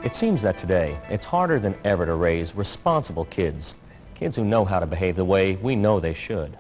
It seems that today, it's harder than ever to raise responsible kids, kids who know how to behave the way we know they should.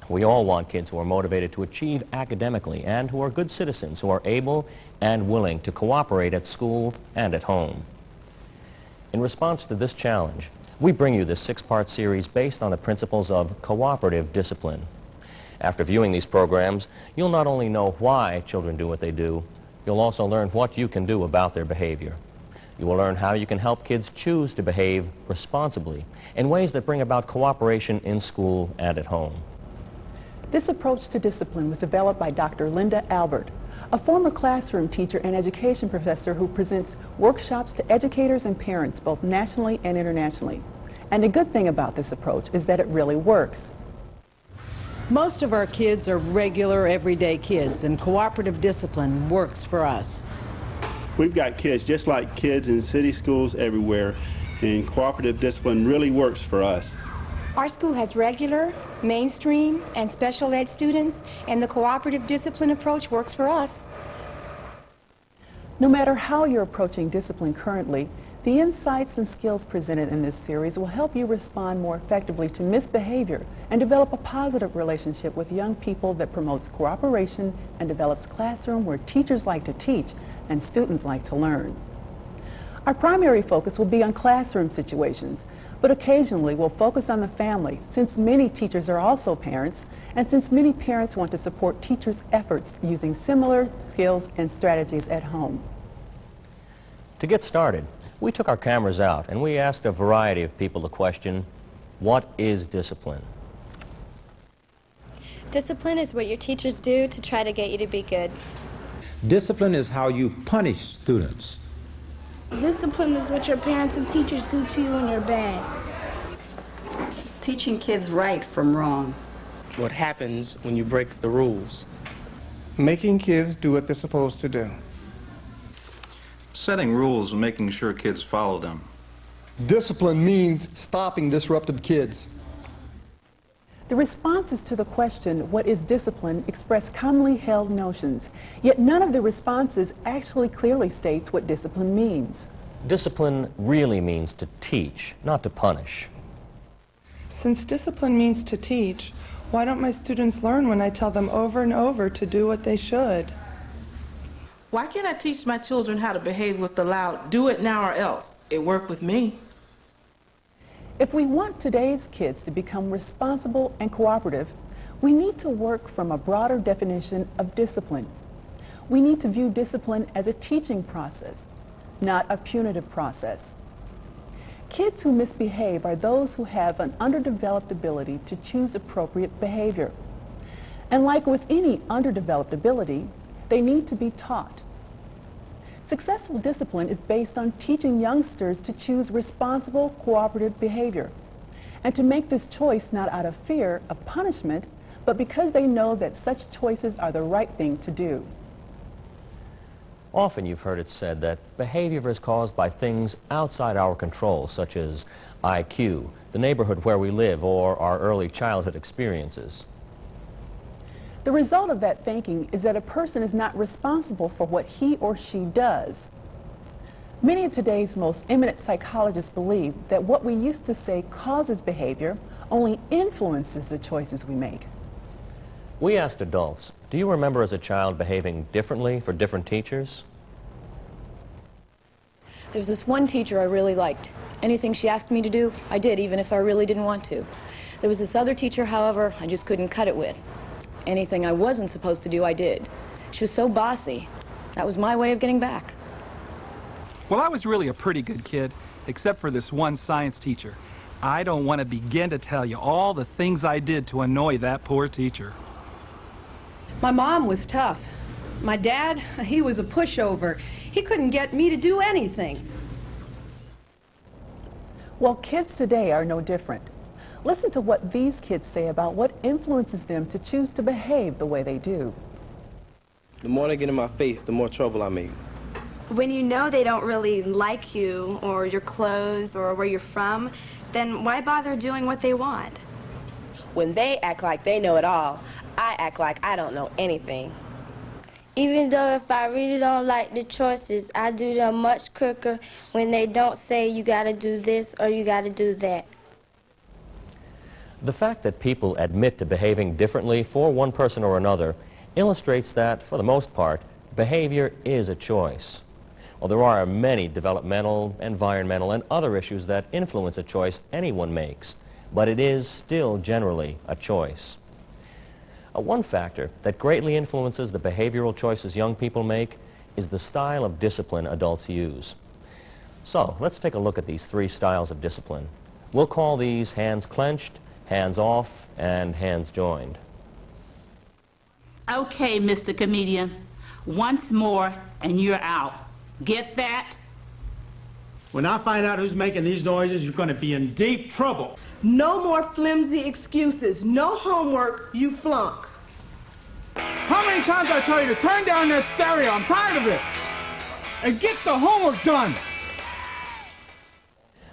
We all want kids who are motivated to achieve academically and who are good citizens, who are able and willing to cooperate at school and at home. In response to this challenge, we bring you this 6-part series based on the principles of cooperative discipline. After viewing these programs, you'll not only know why children do what they do, you'll also learn what you can do about their behavior. You will learn how you can help kids choose to behave responsibly in ways that bring about cooperation in school and at home. This approach to discipline was developed by Dr. Linda Albert, a former classroom teacher and education professor who presents workshops to educators and parents both nationally and internationally. And the good thing about this approach is that it really works. Most of our kids are regular, everyday kids, and cooperative discipline works for us. We've got kids just like kids in city schools everywhere, and cooperative discipline really works for us. Our school has regular, mainstream, and special ed students, and the cooperative discipline approach works for us. No matter how you're approaching discipline currently, the insights and skills presented in this series will help you respond more effectively to misbehavior and develop a positive relationship with young people that promotes cooperation and develops a classroom where teachers like to teach and students like to learn. Our primary focus will be on classroom situations, but occasionally we'll focus on the family, since many teachers are also parents, and since many parents want to support teachers' efforts using similar skills and strategies at home. To get started, we took our cameras out and we asked a variety of people the question, what is discipline? Discipline is what your teachers do to try to get you to be good. Discipline is how you punish students. Discipline is what your parents and teachers do to you when you're bad. Teaching kids right from wrong. What happens when you break the rules. Making kids do what they're supposed to do. Setting rules and making sure kids follow them. Discipline means stopping disruptive kids. The responses to the question, what is discipline, express commonly held notions, yet none of the responses actually clearly states what discipline means. Discipline really means to teach, not to punish. Since discipline means to teach, why don't my students learn when I tell them over and over to do what they should? Why can't I teach my children how to behave with the loud, do it now or else? It worked with me. If we want today's kids to become responsible and cooperative, we need to work from a broader definition of discipline. We need to view discipline as a teaching process, not a punitive process. Kids who misbehave are those who have an underdeveloped ability to choose appropriate behavior. And like with any underdeveloped ability, they need to be taught. Successful discipline is based on teaching youngsters to choose responsible, cooperative behavior, and to make this choice not out of fear of punishment, but because they know that such choices are the right thing to do. Often you've heard it said that behavior is caused by things outside our control, such as IQ, the neighborhood where we live, or our early childhood experiences. The result of that thinking is that a person is not responsible for what he or she does. Many of today's most eminent psychologists believe that what we used to say causes behavior only influences the choices we make. We asked adults, do you remember as a child behaving differently for different teachers? There's this one teacher I really liked. Anything she asked me to do, I did, even if I really didn't want to. There was this other teacher, however, I just couldn't cut it with. Anything I wasn't supposed to do, I did. She was so bossy. That was my way of getting back. Well, I was really a pretty good kid, except for this one science teacher. I don't want to begin to tell you all the things I did to annoy that poor teacher. My mom was tough. My dad, he was a pushover. He couldn't get me to do anything. Well, kids today are no different. Listen to what these kids say about what influences them to choose to behave the way they do. The more they get in my face, the more trouble I make. When you know they don't really like you or your clothes or where you're from, then why bother doing what they want? When they act like they know it all, I act like I don't know anything. Even though if I really don't like the choices, I do them much quicker when they don't say you gotta do this or you gotta do that. The fact that people admit to behaving differently for one person or another illustrates that, for the most part, behavior is a choice. Well, there are many developmental, environmental, and other issues that influence a choice anyone makes, but it is still generally a choice. One factor that greatly influences the behavioral choices young people make is the style of discipline adults use. So, let's take a look at these three styles of discipline. We'll call these hands clenched, hands off, and hands joined. Okay, Mr. Comedian, once more and you're out. Get that? When I find out who's making these noises, you're going to be in deep trouble. No more flimsy excuses. No homework, you flunk. How many times I tell you to turn down that stereo? I'm tired of it. And get the homework done.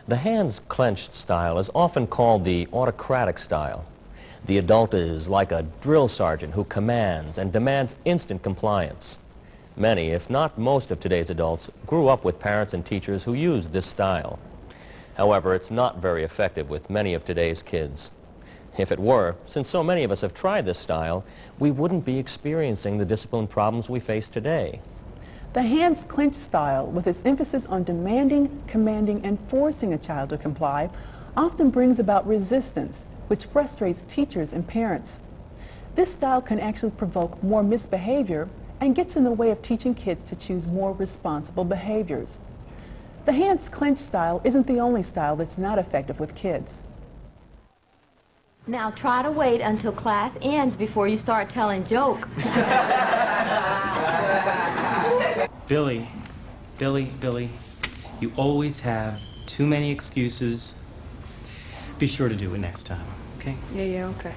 The hands clenched style is often called the autocratic style. The adult is like a drill sergeant who commands and demands instant compliance. Many, if not most of today's adults, grew up with parents and teachers who used this style. However, it's not very effective with many of today's kids. If it were, since so many of us have tried this style, we wouldn't be experiencing the discipline problems we face today. The hands clenched style, with its emphasis on demanding, commanding, and forcing a child to comply, often brings about resistance, which frustrates teachers and parents. This style can actually provoke more misbehavior and gets in the way of teaching kids to choose more responsible behaviors. The hands clenched style isn't the only style that's not effective with kids. Now try to wait until class ends before you start telling jokes. Billy, you always have too many excuses. Be sure to do it next time, okay? Yeah, okay.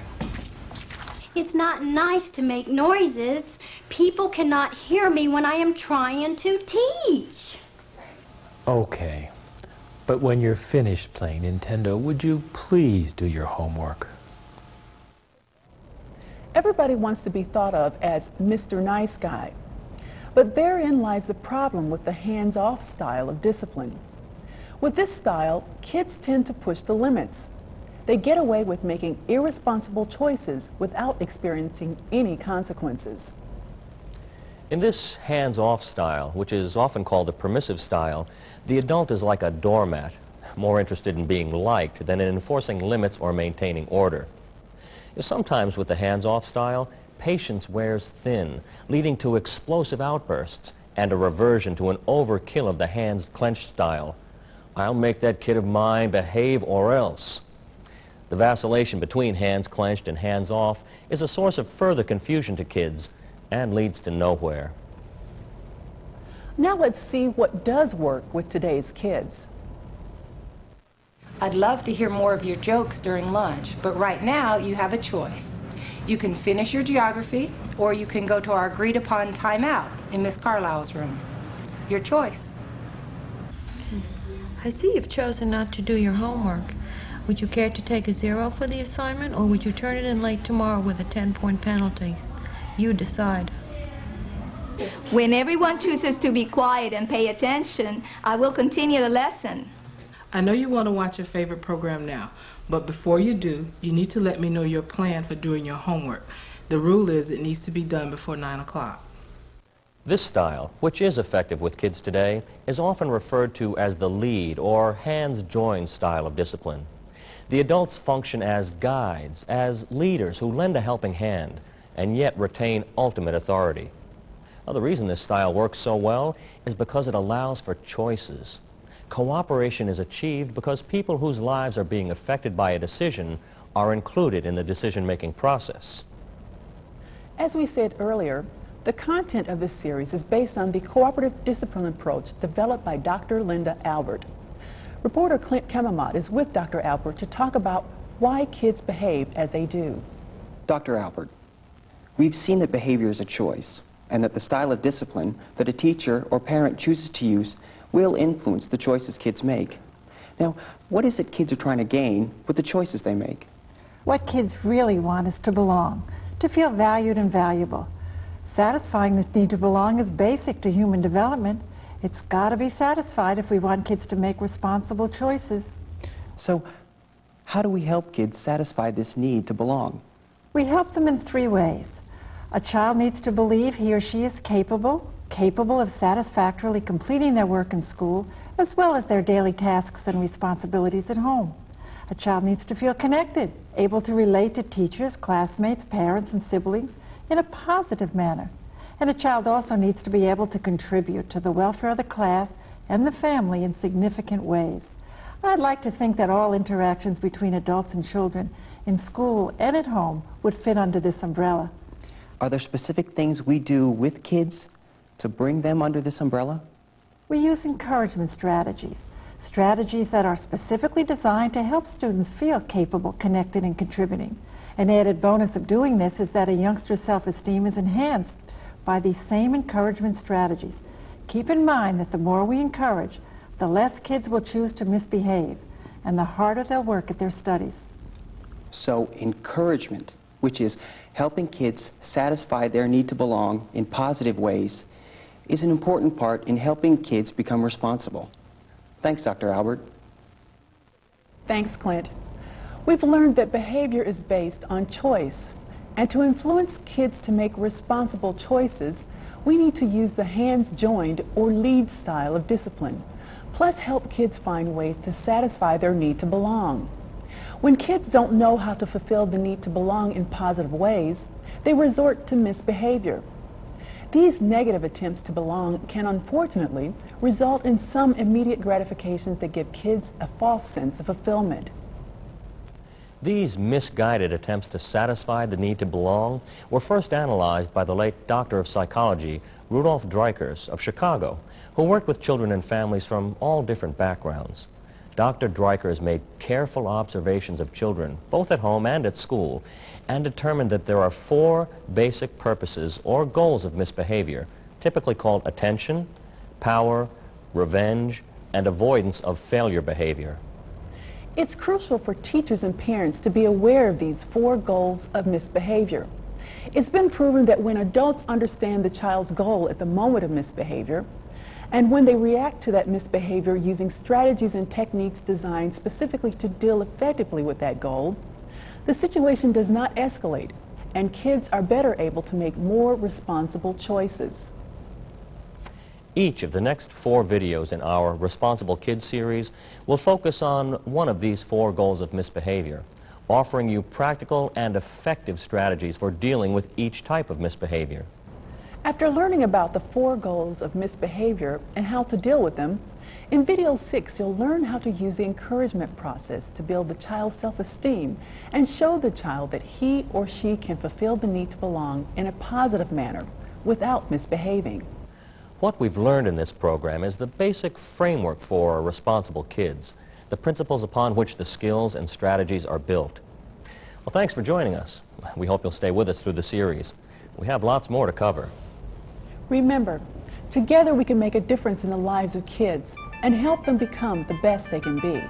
It's not nice to make noises. People cannot hear me when I am trying to teach. Okay, but when you're finished playing Nintendo, would you please do your homework? Everybody wants to be thought of as Mr. Nice Guy, but therein lies the problem with the hands-off style of discipline. With this style, kids tend to push the limits. They get away with making irresponsible choices without experiencing any consequences. In this hands-off style, which is often called the permissive style, the adult is like a doormat, more interested in being liked than in enforcing limits or maintaining order. Sometimes with the hands-off style, patience wears thin, leading to explosive outbursts and a reversion to an overkill of the hands clenched style. I'll make that kid of mine behave or else. The vacillation between hands clenched and hands off is a source of further confusion to kids and leads to nowhere. Now let's see what does work with today's kids. I'd love to hear more of your jokes during lunch, but right now you have a choice. You can finish your geography, or you can go to our agreed-upon timeout in Miss Carlisle's room. Your choice. I see you've chosen not to do your homework. Would you care to take a 0 for the assignment, or would you turn it in late tomorrow with a 10-point penalty? You decide. When everyone chooses to be quiet and pay attention, I will continue the lesson. I know you want to watch your favorite program now, but before you do, you need to let me know your plan for doing your homework. The rule is it needs to be done before 9 o'clock. This style, which is effective with kids today, is often referred to as the lead or hands-joined style of discipline. The adults function as guides, as leaders who lend a helping hand, and yet retain ultimate authority. Well, the reason this style works so well is because it allows for choices. Cooperation is achieved because people whose lives are being affected by a decision are included in the decision-making process. As we said earlier, the content of this series is based on the cooperative discipline approach developed by Dr. Linda Albert. Reporter Clint Kemmermott is with Dr. Albert to talk about why kids behave as they do. Dr. Albert, we've seen that behavior is a choice, and that the style of discipline that a teacher or parent chooses to use will influence the choices kids make. Now, what is it kids are trying to gain with the choices they make? What kids really want is to belong, to feel valued and valuable. Satisfying this need to belong is basic to human development. It's got to be satisfied if we want kids to make responsible choices. So, how do we help kids satisfy this need to belong? We help them in 3 ways. A child needs to believe he or she is capable of satisfactorily completing their work in school, as well as their daily tasks and responsibilities at home. A child needs to feel connected, able to relate to teachers, classmates, parents, and siblings in a positive manner. And a child also needs to be able to contribute to the welfare of the class and the family in significant ways. I'd like to think that all interactions between adults and children in school and at home would fit under this umbrella. Are there specific things we do with kids to bring them under this umbrella? We use encouragement strategies that are specifically designed to help students feel capable, connected, and contributing. An added bonus of doing this is that a youngster's self-esteem is enhanced by these same encouragement strategies. Keep in mind that the more we encourage, the less kids will choose to misbehave, and the harder they'll work at their studies. So, encouragement, which is helping kids satisfy their need to belong in positive ways, is an important part in helping kids become responsible. Thanks, Dr. Albert. Thanks, Clint. We've learned that behavior is based on choice. And to influence kids to make responsible choices, we need to use the hands-joined or lead style of discipline, plus help kids find ways to satisfy their need to belong. When kids don't know how to fulfill the need to belong in positive ways, they resort to misbehavior. These negative attempts to belong can unfortunately result in some immediate gratifications that give kids a false sense of fulfillment. These misguided attempts to satisfy the need to belong were first analyzed by the late doctor of psychology, Rudolf Dreikurs of Chicago, who worked with children and families from all different backgrounds. Dr. Dreikurs made careful observations of children, both at home and at school, and determined that there are 4 basic purposes or goals of misbehavior, typically called attention, power, revenge, and avoidance of failure behavior. It's crucial for teachers and parents to be aware of these 4 goals of misbehavior. It's been proven that when adults understand the child's goal at the moment of misbehavior, and when they react to that misbehavior using strategies and techniques designed specifically to deal effectively with that goal, the situation does not escalate, and kids are better able to make more responsible choices. Each of the next 4 videos in our Responsible Kids series will focus on one of these 4 goals of misbehavior, offering you practical and effective strategies for dealing with each type of misbehavior. After learning about the 4 goals of misbehavior and how to deal with them, in video 6 you'll learn how to use the encouragement process to build the child's self-esteem and show the child that he or she can fulfill the need to belong in a positive manner without misbehaving. What we've learned in this program is the basic framework for responsible kids, the principles upon which the skills and strategies are built. Well, thanks for joining us. We hope you'll stay with us through the series. We have lots more to cover. Remember, together we can make a difference in the lives of kids and help them become the best they can be.